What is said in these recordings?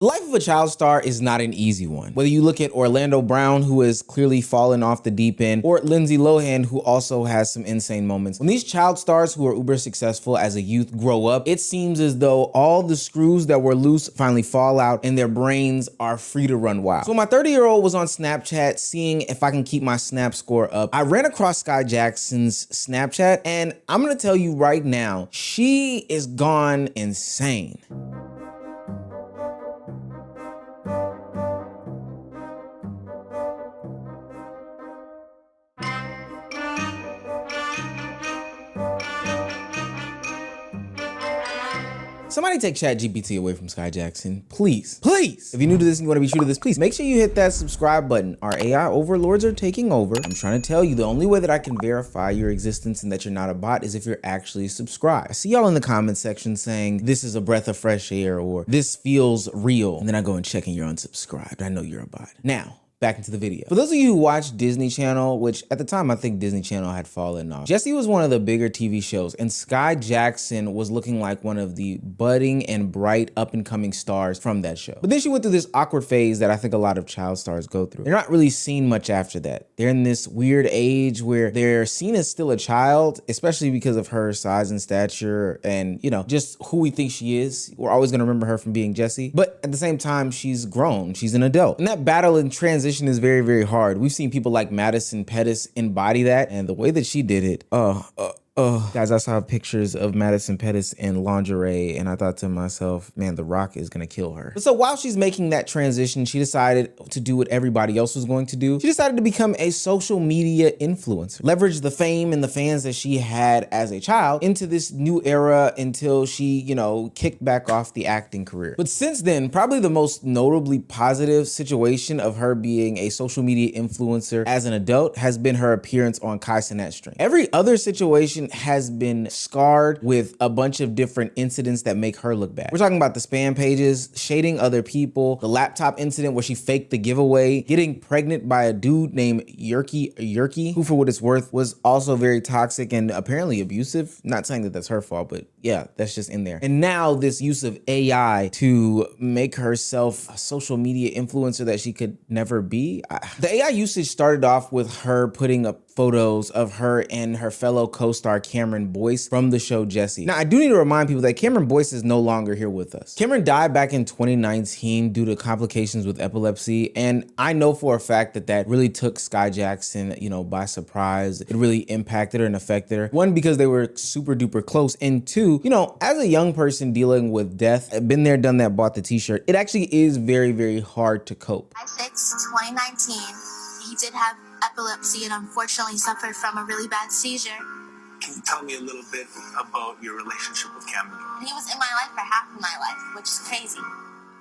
The life of a child star is not an easy one. Whether you look at Orlando Brown, who has clearly fallen off the deep end, or Lindsay Lohan, who also has some insane moments. When these child stars who are uber successful as a youth grow up, it seems as though all the screws that were loose finally fall out and their brains are free to run wild. So my 30-year-old was on Snapchat seeing if I can keep my Snap score up. I ran across Skai Jackson's Snapchat, and I'm gonna tell you right now, she is gone insane. Somebody take ChatGPT away from Skai Jackson, please. Please. If you're new to this and you want to be true to this, please make sure you hit that subscribe button. Our AI overlords are taking over. I'm trying to tell you, the only way that I can verify your existence and that you're not a bot is if you're actually subscribed. I see y'all in the comment section saying this is a breath of fresh air or this feels real. And then I go and check and you're unsubscribed. I know you're a bot. Now, back into the video. For those of you who watch Disney Channel, which at the time I think Disney Channel had fallen off, Jessie was one of the bigger TV shows, and Skai Jackson was looking like one of the budding and bright up and coming stars from that show. But then she went through this awkward phase that I think a lot of child stars go through. They're not really seen much after that. They're in this weird age where they're seen as still a child, especially because of her size and stature and, you know, just who we think she is. We're always gonna remember her from being Jessie, but at the same time, she's grown, she's an adult. And that battle and transition is very, very hard. We've seen people like Madison Pettis embody that, and the way that she did it, guys, I saw pictures of Madison Pettis in lingerie, and I thought to myself, man, The Rock is gonna kill her. So while she's making that transition, she decided to do what everybody else was going to do. She decided to become a social media influencer, leverage the fame and the fans that she had as a child into this new era until she, you know, kicked back off the acting career. But since then, probably the most notably positive situation of her being a social media influencer as an adult has been her appearance on Kai Cenat's stream. Every other situation has been scarred with a bunch of different incidents that make her look bad. We're talking about the spam pages, shading other people, the laptop incident where she faked the giveaway, getting pregnant by a dude named Yerky, who for what it's worth was also very toxic and apparently abusive. Not saying that that's her fault, but yeah, that's just in there. And now this use of AI to make herself a social media influencer that she could never be. The AI usage started off with her putting up photos of her and her fellow co-star Cameron Boyce from the show Jessie. Now, I do need to remind people that Cameron Boyce is no longer here with us. Cameron died back in 2019 due to complications with epilepsy, and I know for a fact that that really took Skai Jackson, you know, by surprise. It really impacted her and affected her. One, because they were super duper close, and two, you know, as a young person dealing with death, I've been there, done that, bought the t-shirt, it actually is very, very hard to cope. July 6, 2019, he did have epilepsy and unfortunately suffered from a really bad seizure. Can you tell me a little bit about your relationship with Cameron? He was in my life for half of my life, which is crazy.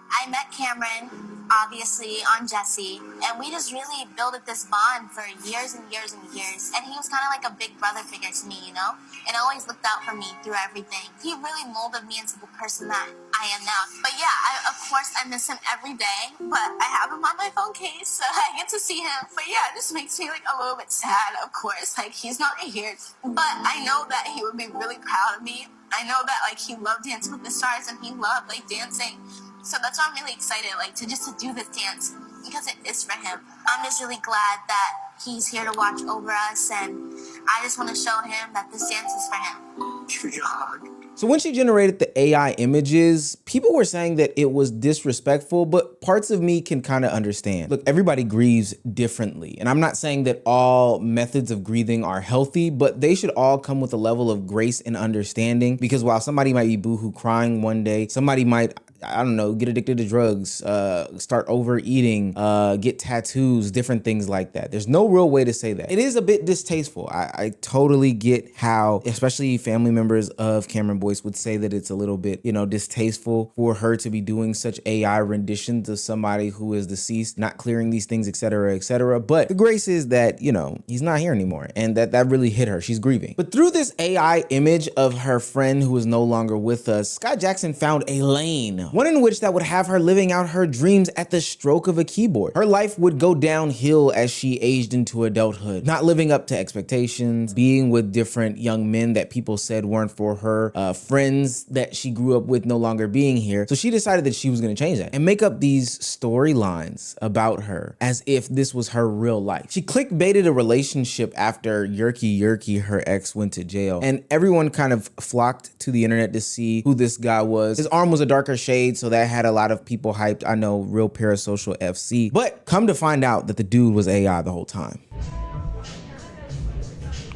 I met Cameron, obviously, on Jessie, and we just really built up this bond for years and years and years. And he was kind of like a big brother figure to me, you know? And always looked out for me through everything. He really molded me into the person that I am now. But yeah, of course, I miss him every day, but I have him on my phone case, so I get to see him. But yeah, it just makes me like a little bit sad, of course. Like, he's not here. But I know that he would be really proud of me. I know that, like, he loved Dancing with the Stars and he loved, like, dancing. So that's why I'm really excited, like, to do this dance, because it is for him. I'm just really glad that he's here to watch over us, and I just want to show him that this dance is for him. Give me a hug. So when she generated the AI images, people were saying that it was disrespectful, but parts of me can kind of understand. Look, everybody grieves differently. And I'm not saying that all methods of grieving are healthy, but they should all come with a level of grace and understanding, because while somebody might be boohoo crying one day, somebody might, I don't know, get addicted to drugs, start overeating, get tattoos, different things like that. There's no real way to say that. It is a bit distasteful. I totally get how, especially family members of Cameron Boyce would say that it's a little bit, you know, distasteful for her to be doing such AI renditions of somebody who is deceased, not clearing these things, et cetera, et cetera. But the grace is that, you know, he's not here anymore, and that really hit her. She's grieving. But through this AI image of her friend who is no longer with us, Skai Jackson found a lane enough. One in which that would have her living out her dreams at the stroke of a keyboard. Her life would go downhill as she aged into adulthood, not living up to expectations, being with different young men that people said weren't for her, friends that she grew up with no longer being here. So she decided that she was gonna change that and make up these storylines about her as if this was her real life. She clickbaited a relationship after Yerky, her ex, went to jail, and everyone kind of flocked to the internet to see who this guy was. His arm was a darker shade, so that had a lot of people hyped. I know, real parasocial FC. But come to find out that the dude was AI the whole time.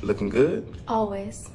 Looking good? Always.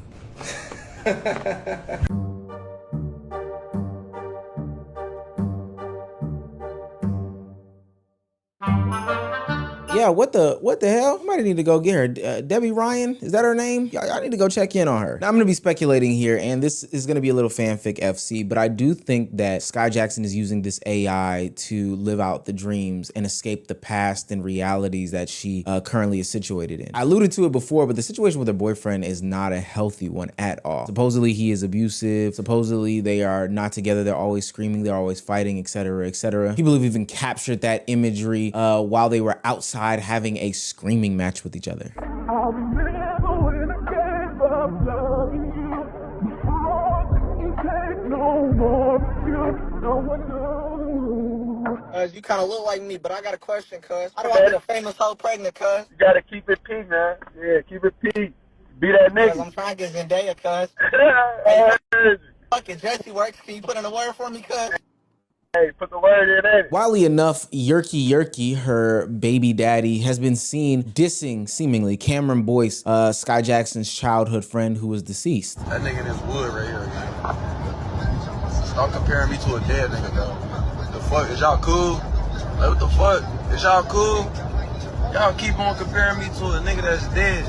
Yeah, what the hell? Somebody need to go get her. Debbie Ryan, is that her name? Y'all need to go check in on her. Now, I'm gonna be speculating here, and this is gonna be a little fanfic FC, but I do think that Skai Jackson is using this AI to live out the dreams and escape the past and realities that she currently is situated in. I alluded to it before, but the situation with her boyfriend is not a healthy one at all. Supposedly he is abusive. Supposedly they are not together. They're always screaming. They're always fighting, etc., etc. People have even captured that imagery while they were outside having a screaming match with each other. You kind of look like me, but I got a question, cuz. How do I get a famous hoe pregnant, cuz? You gotta keep it P, man. Yeah, keep it P. Be that nigga. I'm trying to get Zendaya, cuz. Fucking Jesse works. Can you put in a word for me, cuz? Hey, put the word in it. Wildly enough, Yerky, her baby daddy, has been seen dissing, seemingly, Cameron Boyce, Skai Jackson's childhood friend who was deceased. That nigga in this wood right here, man. Stop comparing me to a dead nigga, though. The fuck? Is y'all cool? Like, what the fuck? Is y'all cool? Y'all keep on comparing me to a nigga that's dead.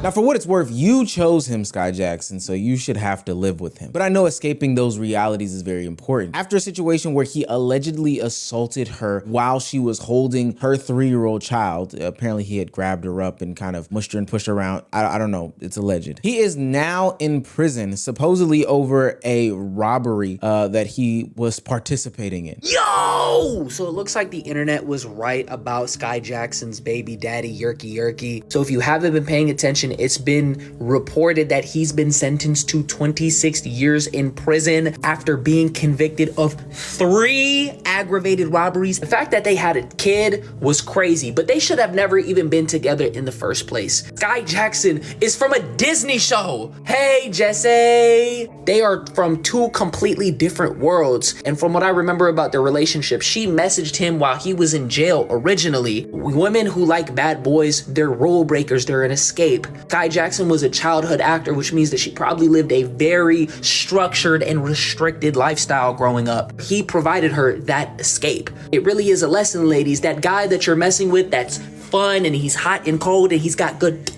Now, for what it's worth, you chose him, Skai Jackson, so you should have to live with him. But I know escaping those realities is very important. After a situation where he allegedly assaulted her while she was holding her 3-year-old child, apparently he had grabbed her up and kind of mushed her and pushed her around. I don't know, it's alleged. He is now in prison, supposedly over a robbery that he was participating in. Yo! So it looks like the internet was right about Skai Jackson's baby daddy, Yerky. So if you haven't been paying attention, it's been reported that he's been sentenced to 26 years in prison after being convicted of 3 aggravated robberies. The fact that they had a kid was crazy, but they should have never even been together in the first place. Skai Jackson is from a Disney show. Hey, Jesse. They are from 2 completely different worlds. And from what I remember about their relationship, she messaged him while he was in jail originally. Women who like bad boys, they're rule breakers, they're an escape. Skai Jackson was a childhood actor, which means that she probably lived a very structured and restricted lifestyle growing up. He provided her that escape. It really is a lesson, ladies. That guy that you're messing with, that's fun and he's hot and cold and he's got good...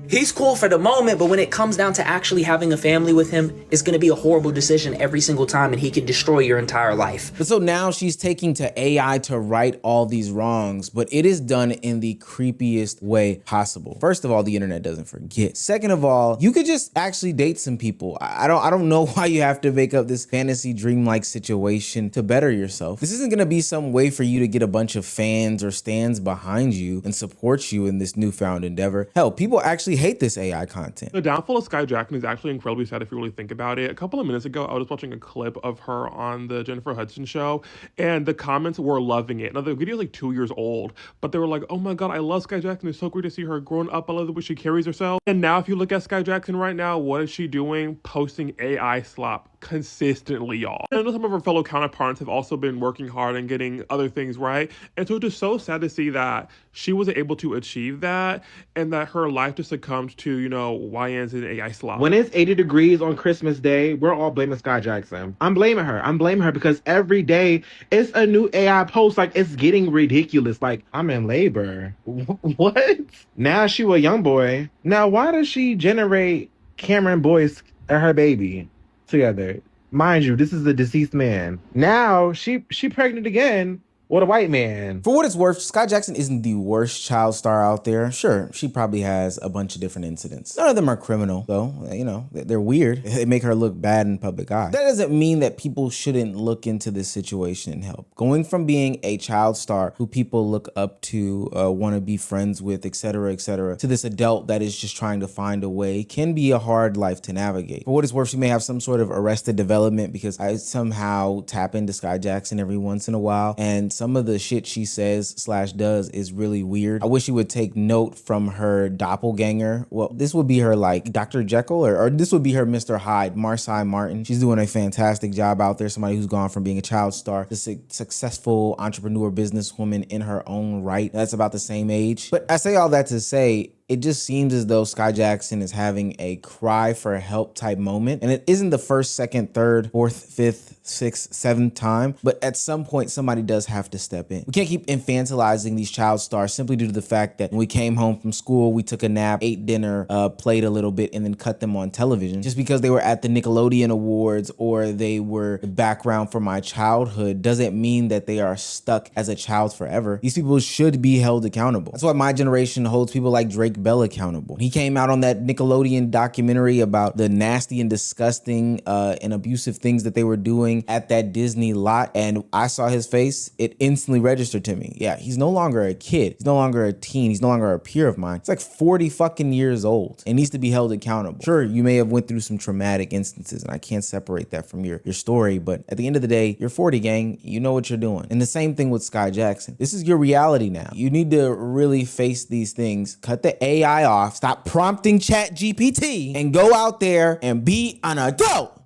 He's cool for the moment, but when it comes down to actually having a family with him, it's gonna be a horrible decision every single time and he can destroy your entire life. But so now she's taking to AI to right all these wrongs, but it is done in the creepiest way possible. First of all, the internet doesn't forget. Second of all, you could just actually date some people. I don't know why you have to make up this fantasy dreamlike situation to better yourself. This isn't gonna be some way for you to get a bunch of fans or stands behind you and support you in this newfound endeavor. Hell, people actually hate this AI content. The downfall of Skai Jackson is actually incredibly sad if you really think about it. A couple of minutes ago, I was watching a clip of her on the Jennifer Hudson show, and the comments were loving it. Now, the video is like 2 years old, but they were like, oh my God, I love Skai Jackson. It's so great to see her grown up. I love the way she carries herself. And now if you look at Skai Jackson right now, what is she doing? Posting AI slop consistently, y'all. And I know some of her fellow counterparts have also been working hard and getting other things right. And so it's just so sad to see that she wasn't able to achieve that and that her life just succumbed to, you know, YNs and AI slop. When it's 80 degrees on Christmas Day, we're all blaming Skai Jackson. I'm blaming her because every day it's a new AI post. Like, it's getting ridiculous. Like, I'm in labor. What? Now she a young boy. Now, why does she generate Cameron Boyce and her baby together? Mind you, this is a deceased man. Now she pregnant again What a white man. For what it's worth, Skai Jackson isn't the worst child star out there. Sure, she probably has a bunch of different incidents. None of them are criminal, though. You know, they're weird. They make her look bad in public eye. That doesn't mean that people shouldn't look into this situation and help. Going from being a child star who people look up to, want to be friends with, etc., to this adult that is just trying to find a way can be a hard life to navigate. For what it's worth, she may have some sort of arrested development because I somehow tap into Skai Jackson every once in a while, and some of the shit she says / does is really weird. I wish she would take note from her doppelganger. Well, this would be her like Dr. Jekyll, or this would be her Mr. Hyde, Marsai Martin. She's doing a fantastic job out there. Somebody who's gone from being a child star to successful entrepreneur businesswoman in her own right. That's about the same age. But I say all that to say, it just seems as though Skai Jackson is having a cry for help type moment. And it isn't the first, second, third, fourth, fifth, sixth, seventh time, but at some point somebody does have to step in. We can't keep infantilizing these child stars simply due to the fact that when we came home from school, we took a nap, ate dinner, played a little bit, and then cut them on television. Just because they were at the Nickelodeon Awards or they were the background for my childhood doesn't mean that they are stuck as a child forever. These people should be held accountable. That's why my generation holds people like Drake Bell accountable. He came out on that Nickelodeon documentary about the nasty and disgusting and abusive things that they were doing at that Disney lot, and I saw his face. It instantly registered to me. Yeah, he's no longer a kid. He's no longer a teen. He's no longer a peer of mine. He's like 40 fucking years old and needs to be held accountable. Sure, you may have went through some traumatic instances, and I can't separate that from your story, but at the end of the day, you're 40, gang. You know what you're doing. And the same thing with Skai Jackson. This is your reality now. You need to really face these things. Cut the AI off. Stop prompting Chat GPT and go out there and be an adult.